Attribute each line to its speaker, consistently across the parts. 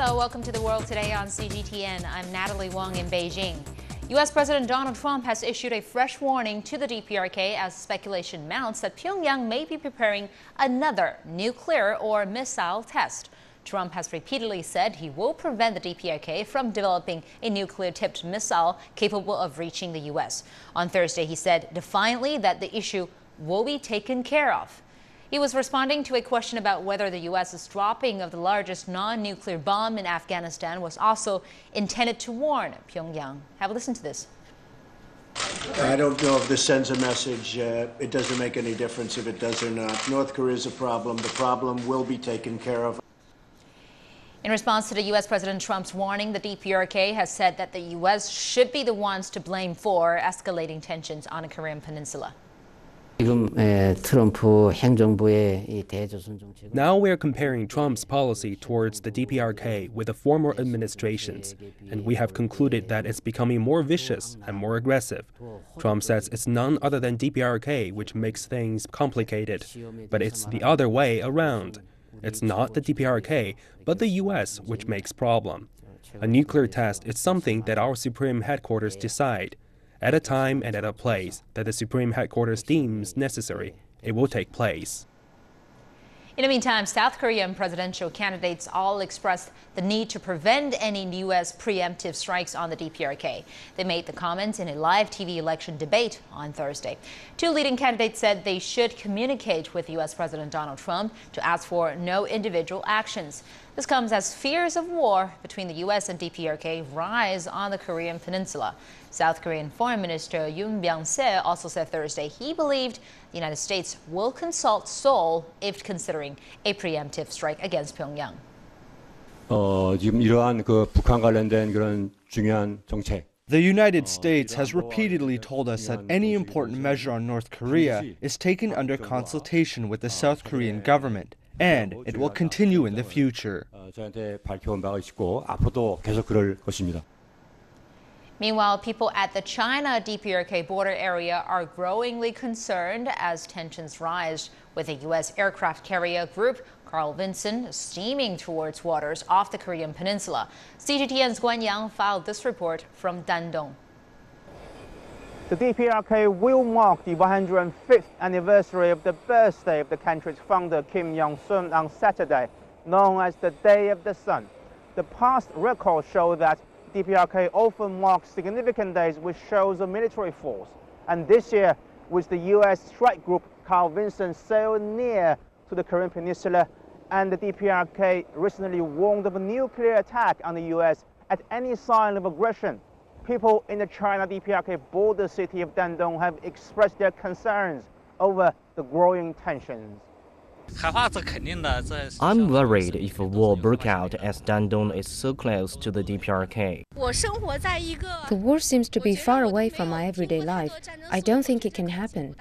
Speaker 1: Hello, welcome to The World Today on CGTN. I'm Natalie Wong in Beijing. U.S. President Donald Trump has issued a fresh warning to the DPRK as speculation mounts that Pyongyang may be preparing another nuclear or missile test. Trump has repeatedly said he will prevent the DPRK from developing a nuclear-tipped missile capable of reaching the U.S. On Thursday, he said defiantly that the issue will be taken care of. He was responding to a question about whether the U.S.'s dropping of the largest non-nuclear bomb in Afghanistan was also intended to warn Pyongyang. Have a listen to this.
Speaker 2: I don't know if this sends a message. It doesn't make any difference if it does or not. North Korea is a problem. The problem will be taken care of.
Speaker 1: In response to the U.S. President Trump's warning, the DPRK has said that the U.S. should be the ones to blame for escalating tensions on the Korean peninsula.
Speaker 3: Now we're comparing Trump's policy towards the DPRK with the former administration's, and we have concluded that it's becoming more vicious and more aggressive. Trump says it's none other than DPRK which makes things complicated, but it's the other way around. It's not the DPRK, but the U.S. which makes problem. A nuclear test is something that our Supreme Headquarters decide. At a time and at a place that the Supreme Headquarters deems necessary, it will take place.
Speaker 1: In the meantime, South Korean presidential candidates all expressed the need to prevent any U.S. preemptive strikes on the DPRK. They made the comments in a live TV election debate on Thursday. Two leading candidates said they should communicate with U.S. President Donald Trump to ask for no individual actions. This comes as fears of war between the U.S. and DPRK rise on the Korean peninsula. South Korean Foreign Minister Yoon Byung-se also said Thursday he believed the United States will consult Seoul if considering a preemptive strike against Pyongyang.
Speaker 4: 지금 이러한 북한 관련된 그런 중요한 정책.
Speaker 5: The United States has repeatedly told us that any important measure on North Korea is taken under consultation with the South Korean government, and it will continue in the future.
Speaker 4: 저한테 밝혀온 바가 있고 앞으로도 계속 그럴 것입니다.
Speaker 1: Meanwhile, people at the China-DPRK border area are growingly concerned as tensions rise with a U.S. aircraft carrier group, Carl Vinson, steaming towards waters off the Korean peninsula. CGTN's Guan Yang filed this report from Dandong.
Speaker 6: The DPRK will mark the 105th anniversary of the birthday of the country's founder Kim Jong-un on Saturday, known as the Day of the Sun. The past records show that DPRK often marks significant days with shows of military force. And this year, with the U.S. strike group Carl Vinson sailed near to the Korean peninsula, and the DPRK recently warned of a nuclear attack on the U.S. at any sign of aggression. People in the China-DPRK border city of Dandong have expressed their concerns over the growing tensions.
Speaker 7: I'm worried if a war broke out as Dandong is so close to the DPRK.
Speaker 8: The war seems to be far away from my everyday life. I don't think it can happen.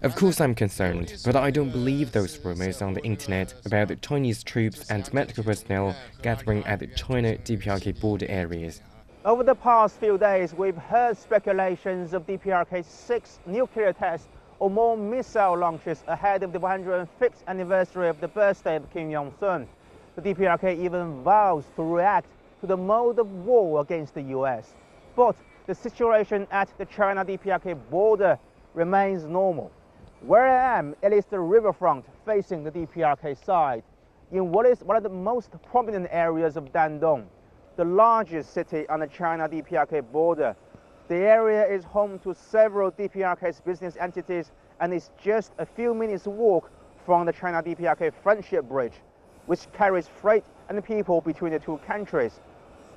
Speaker 9: Of course I'm concerned, but I don't believe those rumors on the internet about the Chinese troops and medical personnel gathering at the China-DPRK border areas.
Speaker 6: Over the past few days, we've heard speculations of DPRK's 6th nuclear test or more missile launches ahead of the 105th anniversary of the birthday of Kim Jong-un. The DPRK even vows to react to the mode of war against the U.S. But the situation at the China-DPRK border remains normal. Where I am, it is the riverfront facing the DPRK side, in what is one of the most prominent areas of Dandong, the largest city on the China-DPRK border. The area is home to several DPRK's business entities and is just a few minutes walk from the China-DPRK Friendship Bridge, which carries freight and people between the two countries.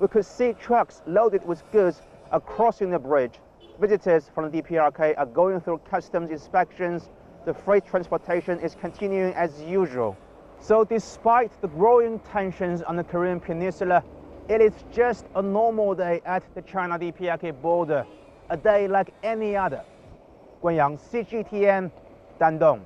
Speaker 6: We could see trucks loaded with goods are crossing the bridge. Visitors from the DPRK are going through customs inspections. The freight transportation is continuing as usual. So despite the growing tensions on the Korean peninsula, it is just a normal day at the China-DPRK border, a day like any other. Guan Yang, CGTN, Dandong.